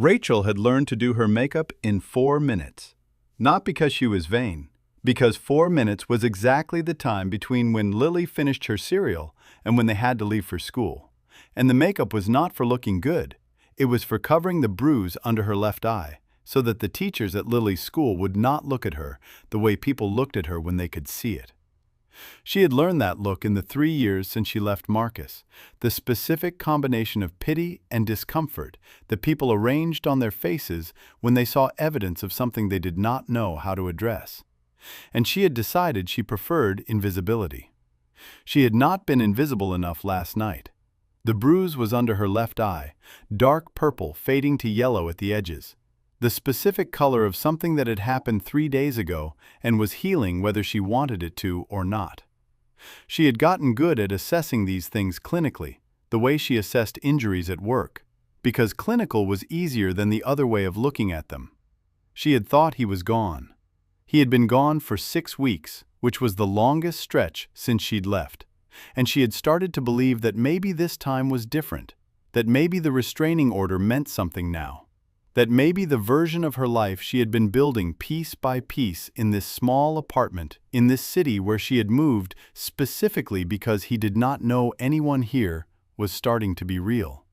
Rachel had learned to do her makeup in 4 minutes. Not because she was vain, because 4 minutes was exactly the time between when Lily finished her cereal and when they had to leave for school. And the makeup was not for looking good. It was for covering the bruise under her left eye, so that the teachers at Lily's school would not look at her the way people looked at her when they could see it. She had learned that look in the 3 years since she left Marcus, the specific combination of pity and discomfort that people arranged on their faces when they saw evidence of something they did not know how to address. And she had decided she preferred invisibility. She had not been invisible enough last night. The bruise was under her left eye, dark purple fading to yellow at the edges, the specific color of something that had happened 3 days ago and was healing whether she wanted it to or not. She had gotten good at assessing these things clinically, the way she assessed injuries at work, because clinical was easier than the other way of looking at them. She had thought he was gone. He had been gone for 6 weeks, which was the longest stretch since she'd left, and she had started to believe that maybe this time was different, that maybe the restraining order meant something now. That maybe the version of her life she had been building piece by piece in this small apartment, in this city where she had moved specifically because he did not know anyone here, was starting to be real.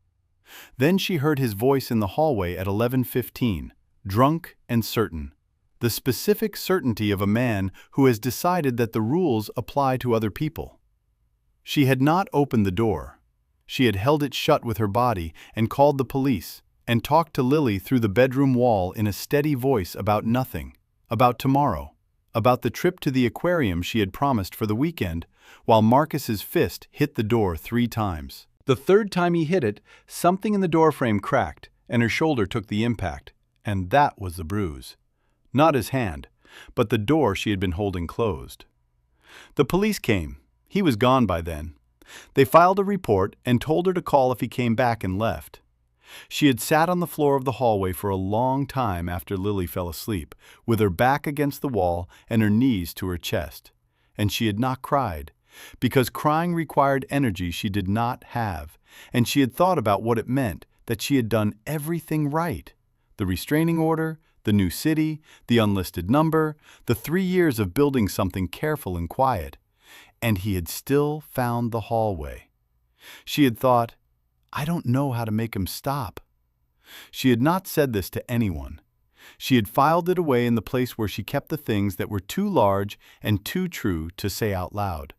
Then she heard his voice in the hallway at 11:15, drunk and certain. The specific certainty of a man who has decided that the rules apply to other people. She had not opened the door. She had held it shut with her body and called the police, and talked to Lily through the bedroom wall in a steady voice about nothing, about tomorrow, about the trip to the aquarium she had promised for the weekend, while Marcus's fist hit the door 3 times. The 3rd time he hit it, something in the doorframe cracked, and her shoulder took the impact, and that was the bruise. Not his hand, but the door she had been holding closed. The police came. He was gone by then. They filed a report and told her to call if he came back and left. She had sat on the floor of the hallway for a long time after Lily fell asleep, with her back against the wall and her knees to her chest. And she had not cried, because crying required energy she did not have, and she had thought about what it meant that she had done everything right. The restraining order, the new city, the unlisted number, the 3 years of building something careful and quiet. And he had still found the hallway. She had thought, I don't know how to make him stop. She had not said this to anyone. She had filed it away in the place where she kept the things that were too large and too true to say out loud.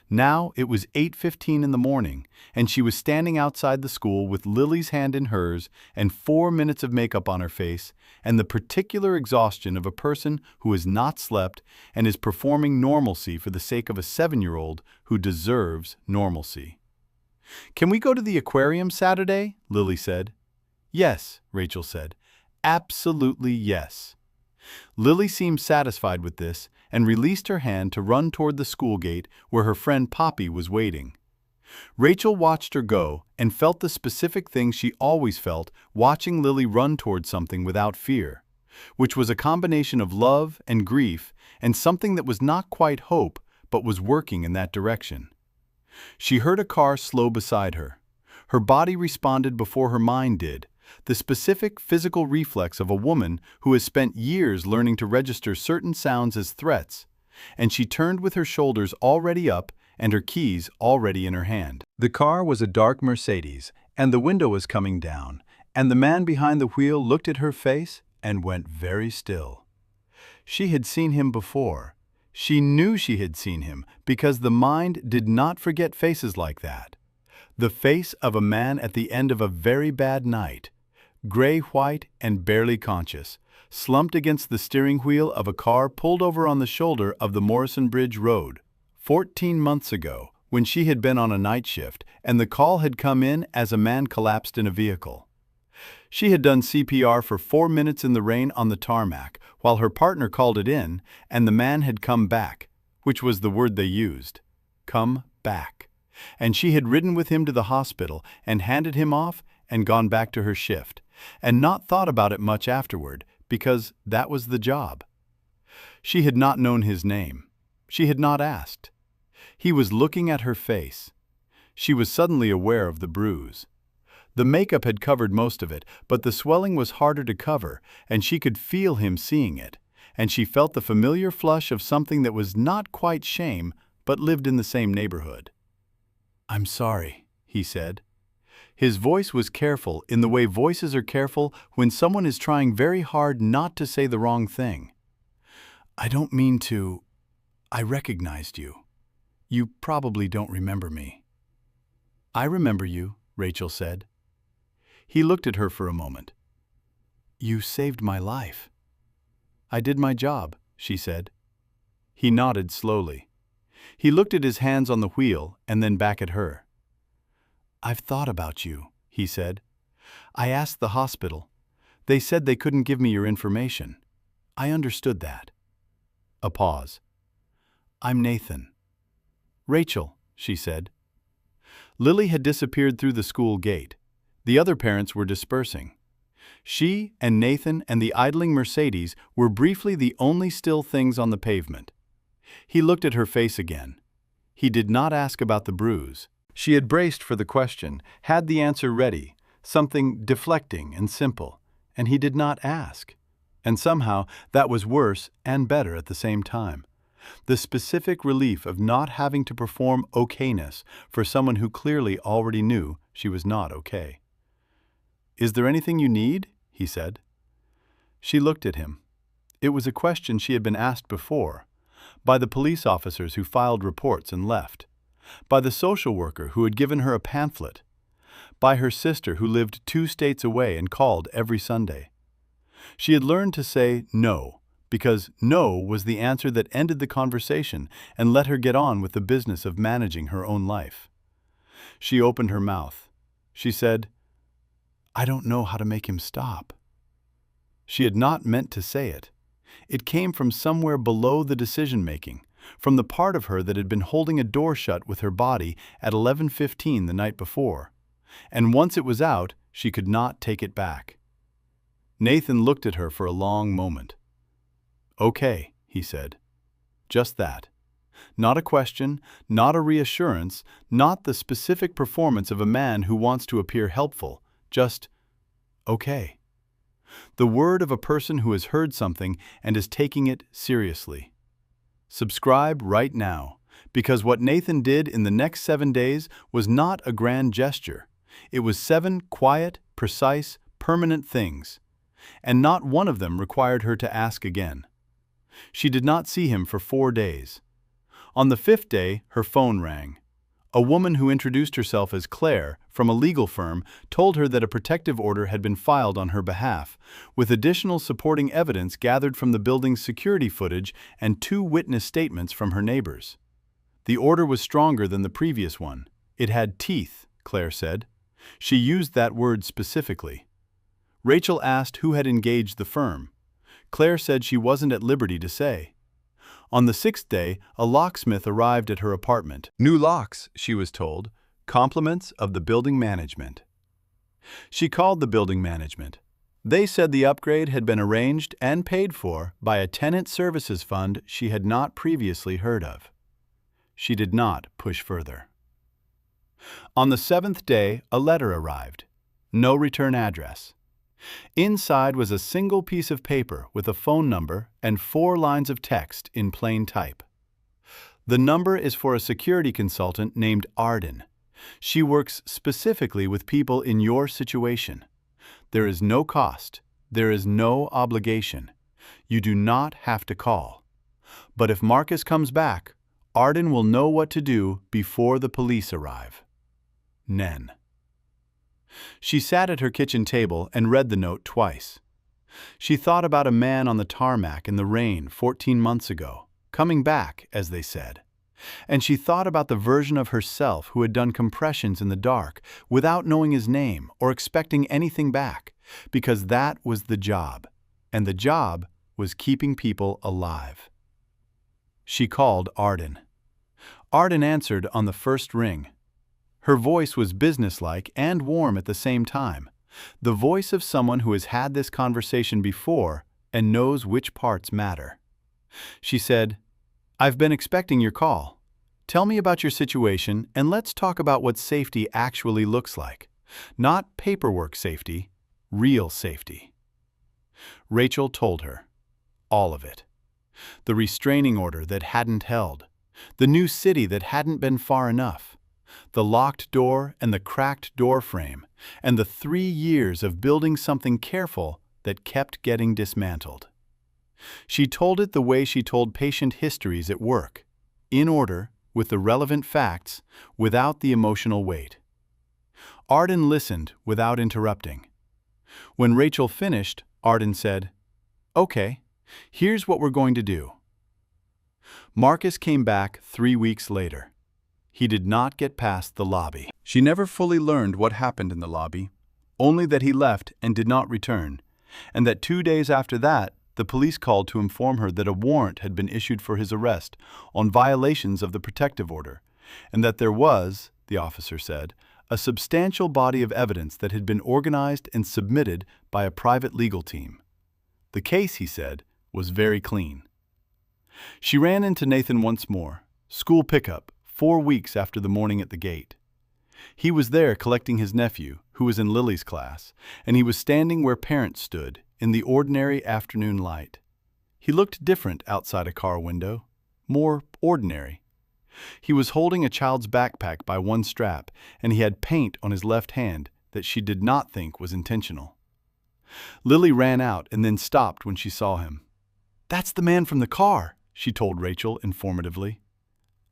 Now it was 8:15 in the morning, and she was standing outside the school with Lily's hand in hers and 4 minutes of makeup on her face and the particular exhaustion of a person who has not slept and is performing normalcy for the sake of a 7-year-old who deserves normalcy. Can we go to the aquarium Saturday? Lily said. Yes, Rachel said. Absolutely yes. Lily seemed satisfied with this and released her hand to run toward the school gate where her friend Poppy was waiting. Rachel watched her go and felt the specific thing she always felt watching Lily run toward something without fear, which was a combination of love and grief and something that was not quite hope but was working in that direction. She heard a car slow beside her. Her body responded before her mind did, the specific physical reflex of a woman who has spent years learning to register certain sounds as threats, and she turned with her shoulders already up and her keys already in her hand. The car was a dark Mercedes, and the window was coming down, and the man behind the wheel looked at her face and went very still. She had seen him before. She knew she had seen him because the mind did not forget faces like that. The face of a man at the end of a very bad night, gray-white and barely conscious, slumped against the steering wheel of a car pulled over on the shoulder of the Morrison Bridge Road, 14 months ago, when she had been on a night shift and the call had come in as a man collapsed in a vehicle. She had done CPR for 4 minutes in the rain on the tarmac while her partner called it in, and the man had come back, which was the word they used. Come back. And she had ridden with him to the hospital and handed him off and gone back to her shift, and not thought about it much afterward, because that was the job. She had not known his name. She had not asked. He was looking at her face. She was suddenly aware of the bruise. The makeup had covered most of it, but the swelling was harder to cover, and she could feel him seeing it, and she felt the familiar flush of something that was not quite shame, but lived in the same neighborhood. "I'm sorry," he said. His voice was careful in the way voices are careful when someone is trying very hard not to say the wrong thing. "I don't mean to. I recognized you. You probably don't remember me." "I remember you," Rachel said. He looked at her for a moment. "You saved my life." "I did my job," she said. He nodded slowly. He looked at his hands on the wheel and then back at her. "I've thought about you," he said. "I asked the hospital. They said they couldn't give me your information. I understood that." A pause. "I'm Nathan." "Rachel," she said. Lily had disappeared through the school gate. The other parents were dispersing. She and Nathan and the idling Mercedes were briefly the only still things on the pavement. He looked at her face again. He did not ask about the bruise. She had braced for the question, had the answer ready, something deflecting and simple, and he did not ask. And somehow that was worse and better at the same time. The specific relief of not having to perform okayness for someone who clearly already knew she was not okay. "Is there anything you need?" he said. She looked at him. It was a question she had been asked before, by the police officers who filed reports and left, by the social worker who had given her a pamphlet, by her sister who lived 2 states away and called every Sunday. She had learned to say no, because no was the answer that ended the conversation and let her get on with the business of managing her own life. She opened her mouth. She said, "I don't know how to make him stop." She had not meant to say it. It came from somewhere below the decision-making, from the part of her that had been holding a door shut with her body at 11:15 the night before. And once it was out, she could not take it back. Nathan looked at her for a long moment. "Okay," he said. Just that. Not a question, not a reassurance, not the specific performance of a man who wants to appear helpful. Just, okay. The word of a person who has heard something and is taking it seriously. Subscribe right now, because what Nathan did in the next 7 days was not a grand gesture. It was 7 quiet, precise, permanent things, and not one of them required her to ask again. She did not see him for 4 days. On the 5th day, her phone rang. A woman who introduced herself as Claire, from a legal firm, told her that a protective order had been filed on her behalf, with additional supporting evidence gathered from the building's security footage and 2 witness statements from her neighbors. The order was stronger than the previous one. It had teeth, Claire said. She used that word specifically. Rachel asked who had engaged the firm. Claire said she wasn't at liberty to say. On the 6th day, a locksmith arrived at her apartment. "New locks," she was told. "Compliments of the building management." She called the building management. They said the upgrade had been arranged and paid for by a tenant services fund she had not previously heard of. She did not push further. On the 7th day, a letter arrived. No return address. Inside was a single piece of paper with a phone number and 4 lines of text in plain type. "The number is for a security consultant named Arden. She works specifically with people in your situation. There is no cost. There is no obligation. You do not have to call. But if Marcus comes back, Arden will know what to do before the police arrive. Nen." She sat at her kitchen table and read the note twice. She thought about a man on the tarmac in the rain 14 months ago, coming back, as they said. And she thought about the version of herself who had done compressions in the dark without knowing his name or expecting anything back, because that was the job, and the job was keeping people alive. She called Arden. Arden answered on the first ring. Her voice was businesslike and warm at the same time, the voice of someone who has had this conversation before and knows which parts matter. She said, "I've been expecting your call. Tell me about your situation and let's talk about what safety actually looks like. Not paperwork safety, real safety. Rachel told her. All of it. The restraining order that hadn't held. The new city that hadn't been far enough. The locked door and the cracked door frame. And the 3 years of building something careful that kept getting dismantled. She told it the way she told patient histories at work. In order, with the relevant facts, without the emotional weight. Arden listened without interrupting. When Rachel finished, Arden said, "Okay, here's what we're going to do." Marcus came back 3 weeks later. He did not get past the lobby. She never fully learned what happened in the lobby, only that he left and did not return, and that 2 days after that, the police called to inform her that a warrant had been issued for his arrest on violations of the protective order, and that there was, the officer said, a substantial body of evidence that had been organized and submitted by a private legal team. The case, he said, was very clean. She ran into Nathan once more, school pickup, 4 weeks after the morning at the gate. He was there collecting his nephew, who was in Lily's class, and he was standing where parents stood, in the ordinary afternoon light. He looked different outside a car window, more ordinary. He was holding a child's backpack by one strap, and he had paint on his left hand that she did not think was intentional. Lily ran out and then stopped when she saw him. "That's the man from the car," she told Rachel informatively.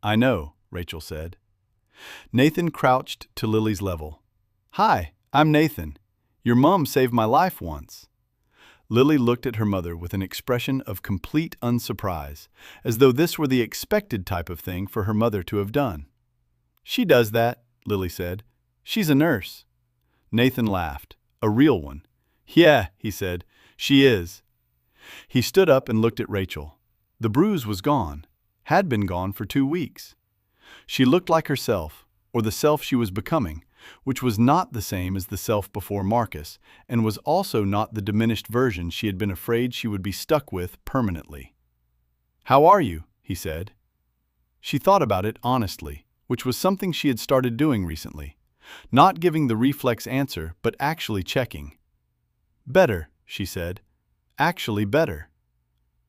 "I know," Rachel said. Nathan crouched to Lily's level. "Hi, I'm Nathan. Your mom saved my life once." Lily looked at her mother with an expression of complete unsurprise, as though this were the expected type of thing for her mother to have done. "She does that," Lily said. "She's a nurse." Nathan laughed, a real one. "Yeah," he said, "she is." He stood up and looked at Rachel. The bruise was gone, had been gone for 2 weeks. She looked like herself, or the self she was becoming, which was not the same as the self before Marcus, and was also not the diminished version she had been afraid she would be stuck with permanently. "How are you?" he said. She thought about it honestly, which was something she had started doing recently, not giving the reflex answer but actually checking. "Better," she said. "Actually better."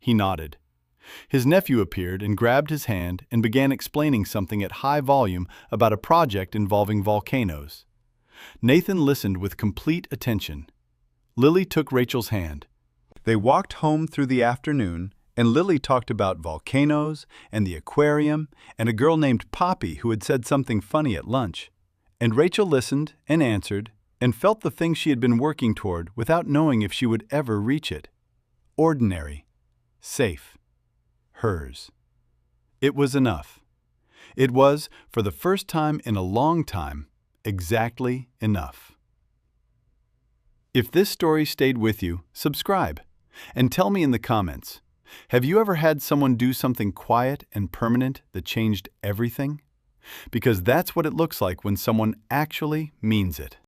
He nodded. His nephew appeared and grabbed his hand and began explaining something at high volume about a project involving volcanoes. Nathan listened with complete attention. Lily took Rachel's hand. They walked home through the afternoon, and Lily talked about volcanoes and the aquarium and a girl named Poppy who had said something funny at lunch. And Rachel listened and answered and felt the thing she had been working toward without knowing if she would ever reach it. Ordinary. Safe. Hers. It was enough. It was, for the first time in a long time, exactly enough. If this story stayed with you, subscribe, and tell me in the comments, have you ever had someone do something quiet and permanent that changed everything? Because that's what it looks like when someone actually means it.